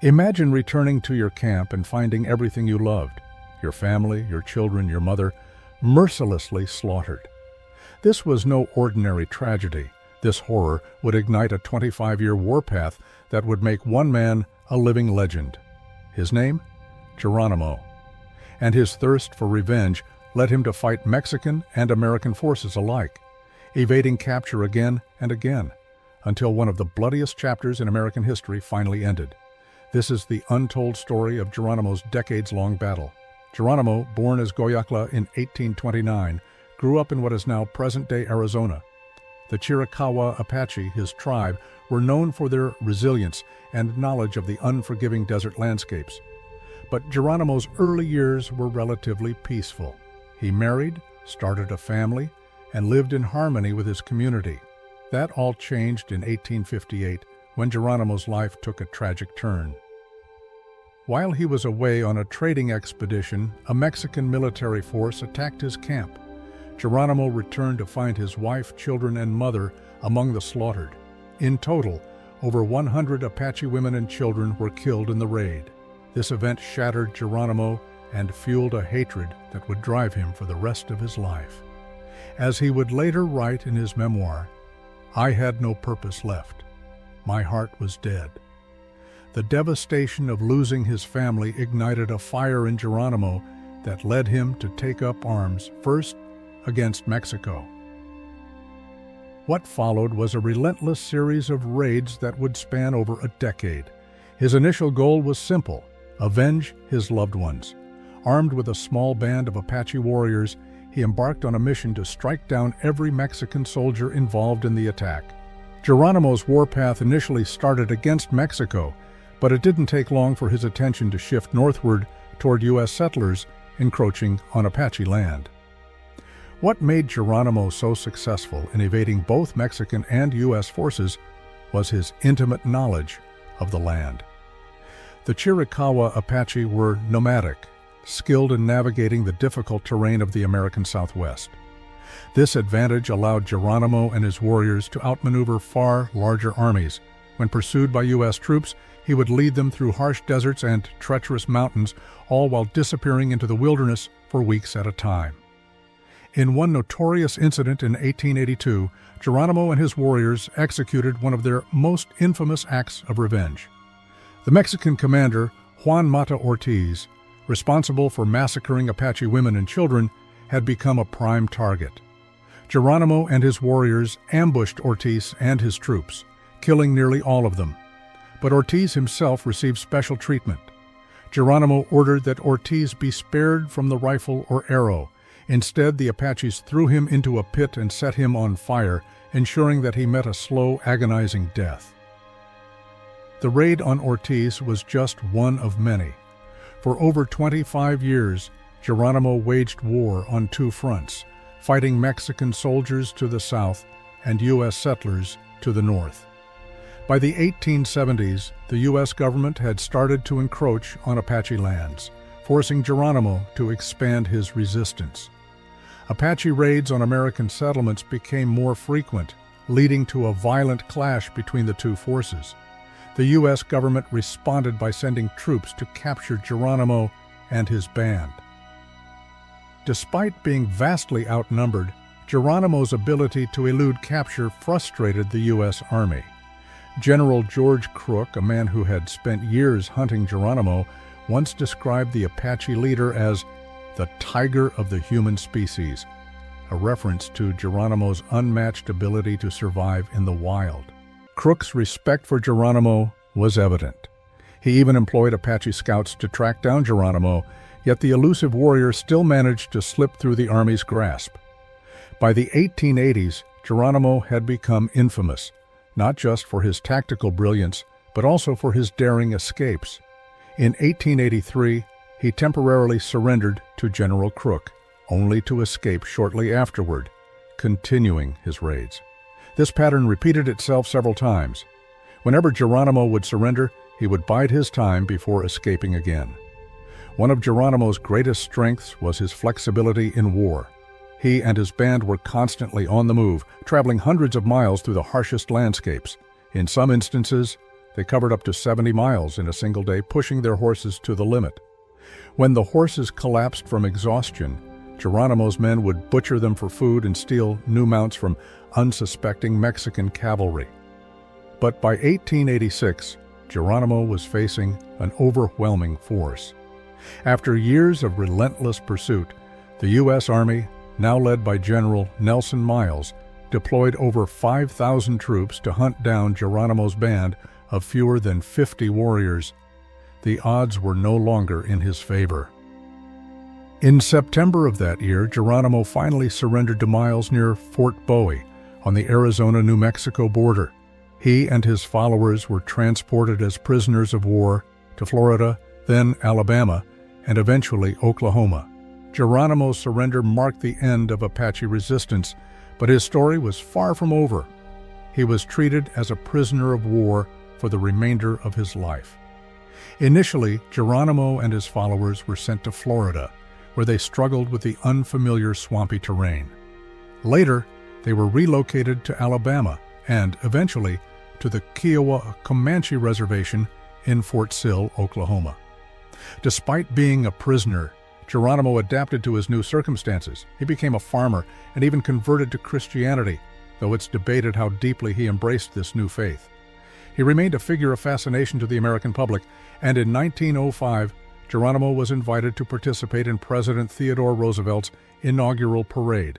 Imagine returning to your camp and finding everything you loved, your family, your children, your mother, mercilessly slaughtered. This was no ordinary tragedy. This horror would ignite a 25-year warpath that would make one man a living legend. His name? Geronimo. And his thirst for revenge led him to fight Mexican and American forces alike, evading capture again and again, until one of the bloodiest chapters in American history finally ended. This is the untold story of Geronimo's decades-long battle. Geronimo, born as Goyacla in 1829, grew up in what is now present-day Arizona. The Chiricahua Apache, his tribe, were known for their resilience and knowledge of the unforgiving desert landscapes. But Geronimo's early years were relatively peaceful. He married, started a family, and lived in harmony with his community. That all changed in 1858 when Geronimo's life took a tragic turn. While he was away on a trading expedition, a Mexican military force attacked his camp. Geronimo returned to find his wife, children, and mother among the slaughtered. In total, over 100 Apache women and children were killed in the raid. This event shattered Geronimo and fueled a hatred that would drive him for the rest of his life. As he would later write in his memoir, "I had no purpose left. My heart was dead." The devastation of losing his family ignited a fire in Geronimo that led him to take up arms, first against Mexico. What followed was a relentless series of raids that would span over a decade. His initial goal was simple: avenge his loved ones. Armed with a small band of Apache warriors, he embarked on a mission to strike down every Mexican soldier involved in the attack. Geronimo's warpath initially started against Mexico, but it didn't take long for his attention to shift northward toward U.S. settlers encroaching on Apache land. What made Geronimo so successful in evading both Mexican and U.S. forces was his intimate knowledge of the land. The Chiricahua Apache were nomadic, skilled in navigating the difficult terrain of the American Southwest. This advantage allowed Geronimo and his warriors to outmaneuver far larger armies. When pursued by U.S. troops, he would lead them through harsh deserts and treacherous mountains, all while disappearing into the wilderness for weeks at a time. In one notorious incident in 1882, Geronimo and his warriors executed one of their most infamous acts of revenge. The Mexican commander, Juan Mata Ortiz, responsible for massacring Apache women and children, had become a prime target. Geronimo and his warriors ambushed Ortiz and his troops, killing nearly all of them. But Ortiz himself received special treatment. Geronimo ordered that Ortiz be spared from the rifle or arrow. Instead, the Apaches threw him into a pit and set him on fire, ensuring that he met a slow, agonizing death. The raid on Ortiz was just one of many. For over 25 years, Geronimo waged war on two fronts, fighting Mexican soldiers to the south and U.S. settlers to the north. By the 1870s, the U.S. government had started to encroach on Apache lands, forcing Geronimo to expand his resistance. Apache raids on American settlements became more frequent, leading to a violent clash between the two forces. The U.S. government responded by sending troops to capture Geronimo and his band. Despite being vastly outnumbered, Geronimo's ability to elude capture frustrated the U.S. Army. General George Crook, a man who had spent years hunting Geronimo, once described the Apache leader as the tiger of the human species, a reference to Geronimo's unmatched ability to survive in the wild. Crook's respect for Geronimo was evident. He even employed Apache scouts to track down Geronimo, yet the elusive warrior still managed to slip through the Army's grasp. By the 1880s, Geronimo had become infamous, not just for his tactical brilliance, but also for his daring escapes. In 1883, he temporarily surrendered to General Crook, only to escape shortly afterward, continuing his raids. This pattern repeated itself several times. Whenever Geronimo would surrender, he would bide his time before escaping again. One of Geronimo's greatest strengths was his flexibility in war. He and his band were constantly on the move, traveling hundreds of miles through the harshest landscapes. In some instances, They covered up to 70 miles in a single day, pushing their horses to the limit. When the horses collapsed from exhaustion, Geronimo's men would butcher them for food and steal new mounts from unsuspecting Mexican cavalry. But by 1886, Geronimo was facing an overwhelming force. After years of relentless pursuit, the U.S. Army, now led by General Nelson Miles, deployed over 5,000 troops to hunt down Geronimo's band of fewer than 50 warriors. The odds were no longer in his favor. In September of that year, Geronimo finally surrendered to Miles near Fort Bowie on the Arizona-New Mexico border. He and his followers were transported as prisoners of war to Florida, then Alabama, and eventually Oklahoma. Geronimo's surrender marked the end of Apache resistance, but his story was far from over. He was treated as a prisoner of war for the remainder of his life. Initially, Geronimo and his followers were sent to Florida, where they struggled with the unfamiliar swampy terrain. Later, they were relocated to Alabama and, eventually, to the Kiowa Comanche Reservation in Fort Sill, Oklahoma. Despite being a prisoner, Geronimo adapted to his new circumstances. He became a farmer and even converted to Christianity, though it's debated how deeply he embraced this new faith. He remained a figure of fascination to the American public, and in 1905, Geronimo was invited to participate in President Theodore Roosevelt's inaugural parade.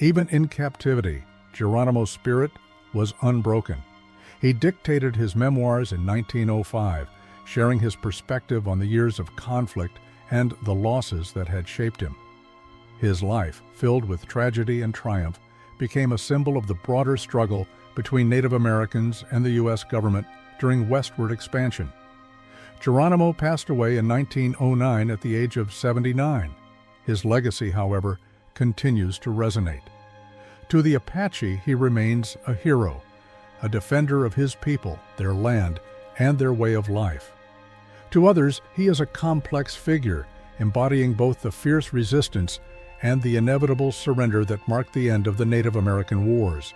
Even in captivity, Geronimo's spirit was unbroken. He dictated his memoirs in 1905, sharing his perspective on the years of conflict and the losses that had shaped him. His life, filled with tragedy and triumph, became a symbol of the broader struggle between Native Americans and the U.S. government during westward expansion. Geronimo passed away in 1909 at the age of 79. His legacy, however, continues to resonate. To the Apache, he remains a hero, a defender of his people, their land, and their way of life. To others, he is a complex figure, embodying both the fierce resistance and the inevitable surrender that marked the end of the Native American Wars.